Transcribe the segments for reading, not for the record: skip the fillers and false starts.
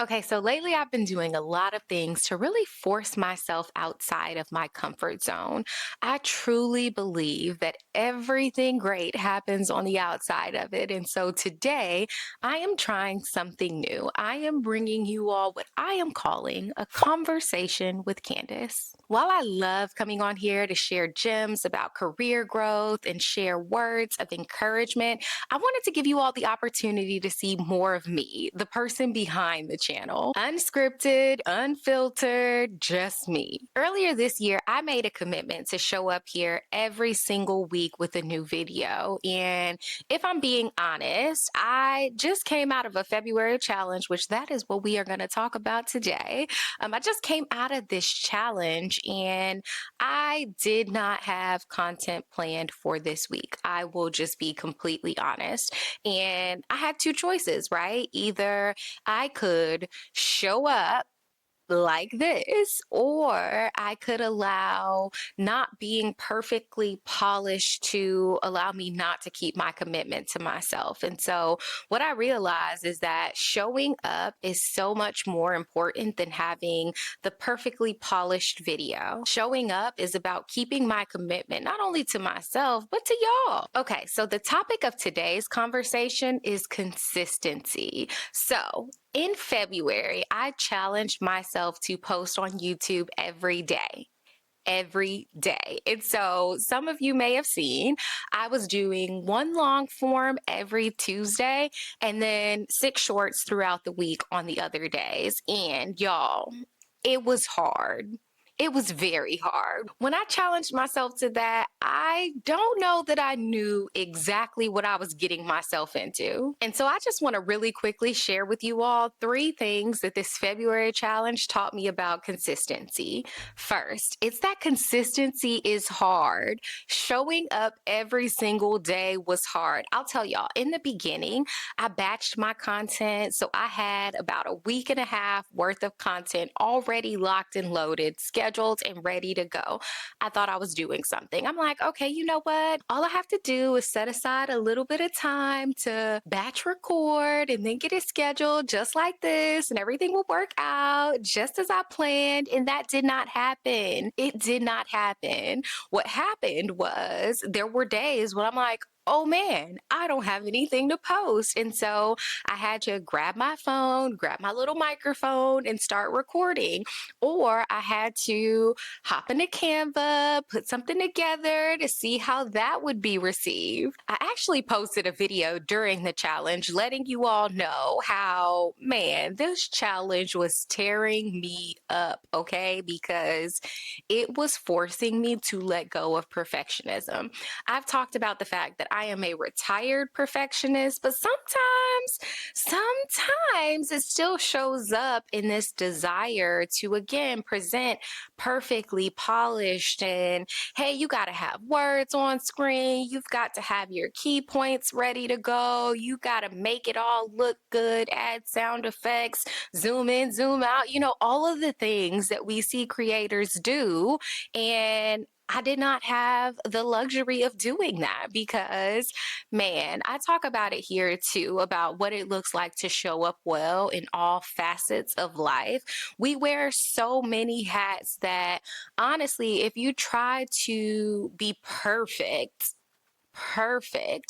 Okay, so lately I've been doing a lot of things to really force myself outside of my comfort zone. I truly believe that everything great happens on the outside of it. And so today I am trying something new. I am bringing you all what I am calling a conversation with Candace. While I love coming on here to share gems about career growth and share words of encouragement, I wanted to give you all the opportunity to see more of me, the person behind the channel. Unscripted, unfiltered, just me. Earlier this year, I made a commitment to show up here every single week with a new video. And if I'm being honest, I just came out of a February challenge, which that is what we are going to talk about today. I just came out of this challenge and I did not have content planned for this week. I will just be completely honest. And I had two choices, right? Either I could show up like this, or I could allow not being perfectly polished to allow me not to keep my commitment to myself. And so, what I realized is that showing up is so much more important than having the perfectly polished video. Showing up is about keeping my commitment not only to myself, but to y'all. Okay, so the topic of today's conversation is consistency. So, in February, I challenged myself to post on YouTube every day. Every day. And so some of you may have seen I was doing one long form every Tuesday and then six shorts throughout the week on the other days. And y'all, it was hard. It was very hard. When I challenged myself to that, I don't know that I knew exactly what I was getting myself into. And so I just want to really quickly share with you all three things that this February challenge taught me about consistency. First, it's that consistency is hard. Showing up every single day was hard. I'll tell y'all, in the beginning, I batched my content. So I had about a week and a half worth of content already locked and loaded, scheduled and ready to go. I thought I was doing something. I'm like, okay, you know what? All I have to do is set aside a little bit of time to batch record and then get it scheduled just like this, and everything will work out just as I planned. And that did not happen. It did not happen. What happened was there were days when I'm like, oh man, I don't have anything to post. And so I had to grab my phone, grab my little microphone, and start recording. Or I had to hop into Canva, put something together to see how that would be received. I actually posted a video during the challenge letting you all know how, man, this challenge was tearing me up, okay? Because it was forcing me to let go of perfectionism. I've talked about the fact that I am a retired perfectionist, but sometimes it still shows up in this desire to again present perfectly polished and hey, you got to have words on screen, you've got to have your key points ready to go, you got to make it all look good, add sound effects, zoom in, zoom out, all of the things that we see creators do. And I did not have the luxury of doing that because, man, I talk about it here too about what it looks like to show up well in all facets of life. We wear so many hats that honestly, if you try to be perfect,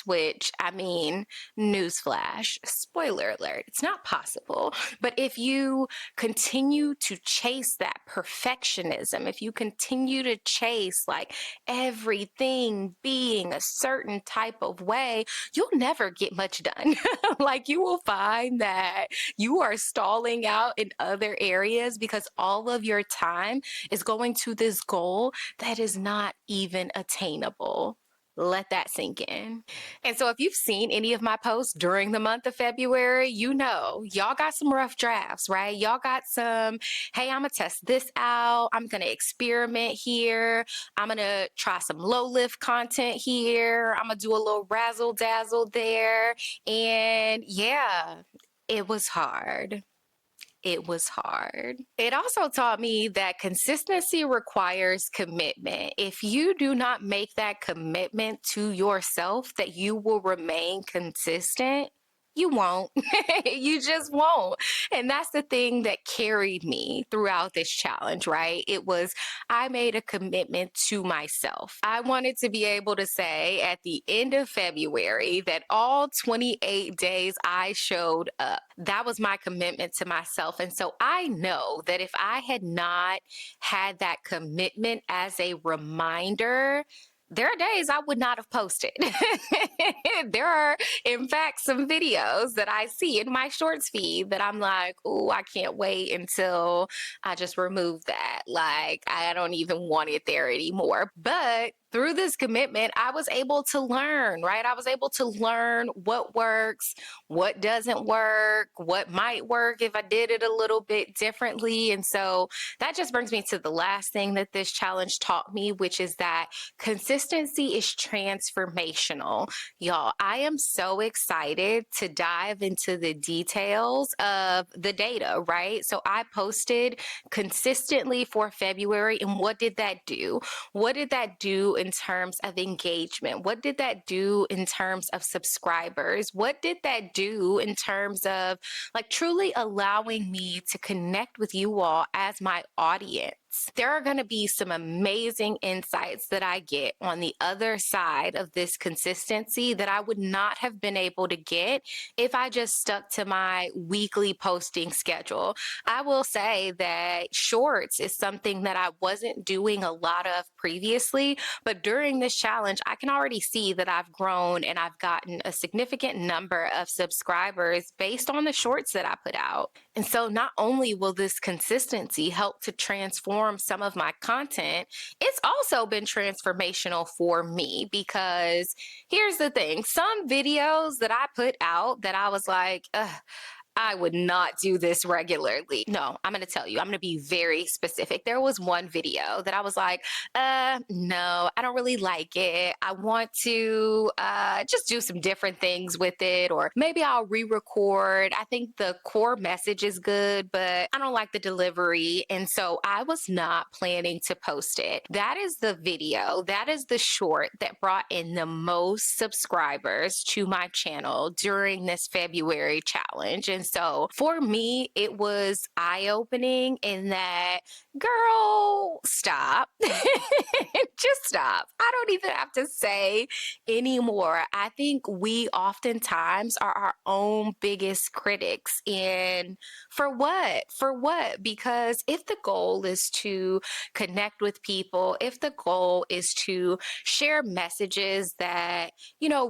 which I mean, newsflash, spoiler alert, it's not possible. But if you continue to chase that perfectionism, if you continue to chase like everything being a certain type of way, you'll never get much done. Like you will find that you are stalling out in other areas because all of your time is going to this goal that is not even attainable. Let that sink in. And so, if you've seen any of my posts during the month of February, y'all got some rough drafts, right? Y'all got some, hey, I'm going to test this out. I'm going to experiment here. I'm going to try some low lift content here. I'm going to do a little razzle dazzle there. And yeah, it was hard. It was hard. It also taught me that consistency requires commitment. If you do not make that commitment to yourself that you will remain consistent, You won't. You just won't. And that's the thing that carried me throughout this challenge, right? It was, I made a commitment to myself. I wanted to be able to say at the end of February that all 28 days I showed up. That was my commitment to myself. And so I know that if I had not had that commitment as a reminder, there are days I would not have posted. There are, in fact, some videos that I see in my shorts feed that I'm like, oh, I can't wait until I just remove that. Like, I don't even want it there anymore. But through this commitment, I was able to learn, right? I was able to learn what works, what doesn't work, what might work if I did it a little bit differently. And so that just brings me to the last thing that this challenge taught me, which is that consistency is transformational. Y'all, I am so excited to dive into the details of the data, right? So I posted consistently for February, and what did that do? What did that do in terms of engagement? What did that do in terms of subscribers? What did that do in terms of like truly allowing me to connect with you all as my audience? There are going to be some amazing insights that I get on the other side of this consistency that I would not have been able to get if I just stuck to my weekly posting schedule. I will say that shorts is something that I wasn't doing a lot of previously, but during this challenge, I can already see that I've grown and I've gotten a significant number of subscribers based on the shorts that I put out. And so not only will this consistency help to transform some of my content, it's also been transformational for me because here's the thing, some videos that I put out that I was like, ugh, I would not do this regularly. No, I'm going to tell you, I'm going to be very specific. There was one video that I was like, no, I don't really like it. I want to just do some different things with it, or maybe I'll re record. I think the core message is good, but I don't like the delivery. And so I was not planning to post it. That is the video, that is the short that brought in the most subscribers to my channel during this February challenge. And so for me, it was eye opening in that, girl, stop. Just stop. I don't even have to say anymore. I think we oftentimes are our own biggest critics. And for what? For what? Because if the goal is to connect with people, if the goal is to share messages that,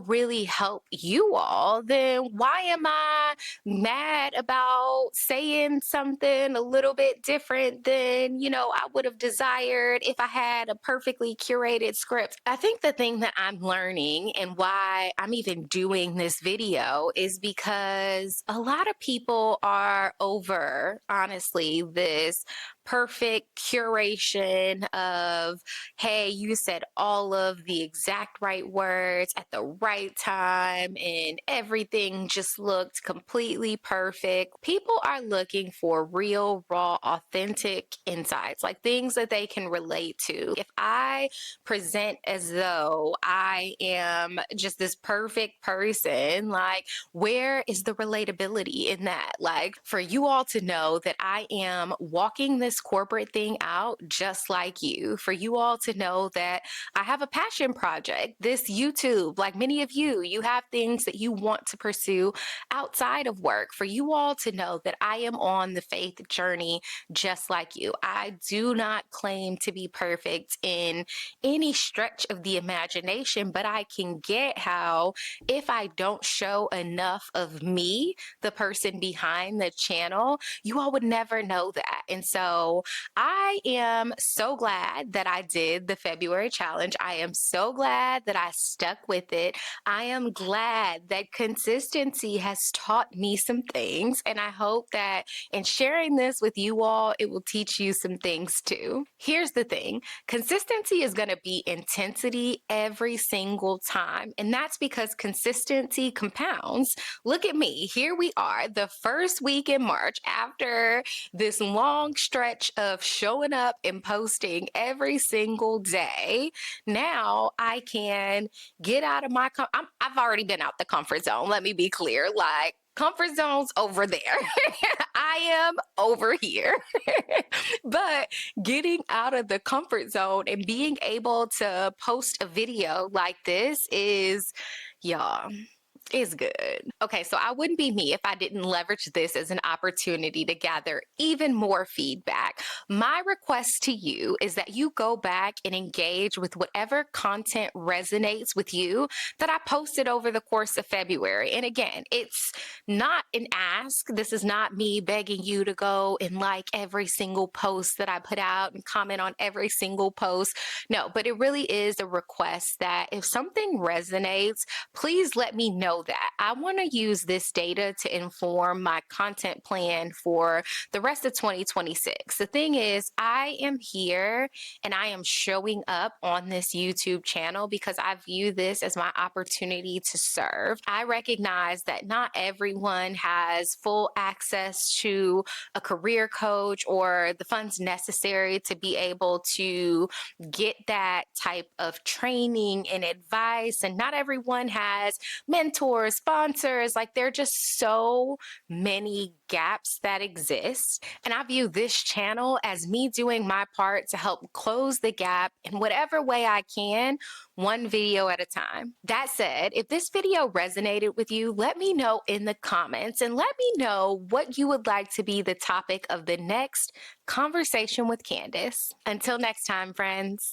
really help you all, then why am I mad about saying something a little bit different than, I would have desired if I had a perfectly curated script? I think the thing that I'm learning and why I'm even doing this video is because a lot of people are over, honestly, this perfect curation of, hey, you said all of the exact right words at the right time and everything just looked completely perfect. People are looking for real, raw, authentic insights, like things that they can relate to. If I present as though I am just this perfect person, like, where is the relatability in that? Like, for you all to know that I am walking this corporate thing out just like you, for you all to know that I have a passion project, this YouTube, like many of you, you have things that you want to pursue outside of work, for you all to know that I am on the faith journey just like you. I do not claim to be perfect in any stretch of the imagination, but I can get how if I don't show enough of me, the person behind the channel, you all would never know that. And so I am so glad that I did the February challenge. I am so glad that I stuck with it. I am glad that consistency has taught me some things. And I hope that in sharing this with you all, it will teach you some things too. Here's the thing: consistency is going to be intensity every single time. And that's because consistency compounds. Look at me. Here we are, the first week in March, after this long stretch of showing up and posting every single day. Now I can get out of my I've already been out the comfort zone. Let me be clear. Like, comfort zone's over there. I am over here. But getting out of the comfort zone and being able to post a video like this y'all, is good. Okay, so I wouldn't be me if I didn't leverage this as an opportunity to gather even more feedback. My request to you is that you go back and engage with whatever content resonates with you that I posted over the course of February. And again, it's not an ask. This is not me begging you to go and like every single post that I put out and comment on every single post. No, but it really is a request that if something resonates, please let me know that. I want to use this data to inform my content plan for the rest of 2026. The thing is, I am here and I am showing up on this YouTube channel because I view this as my opportunity to serve. I recognize that not everyone has full access to a career coach or the funds necessary to be able to get that type of training and advice. And not everyone has mentors, sponsors. Like, there are just so many gaps that exist. And I view this channel as me doing my part to help close the gap in whatever way I can, one video at a time. That said, if this video resonated with you, let me know in the comments and let me know what you would like to be the topic of the next conversation with Candyss. Until next time, friends.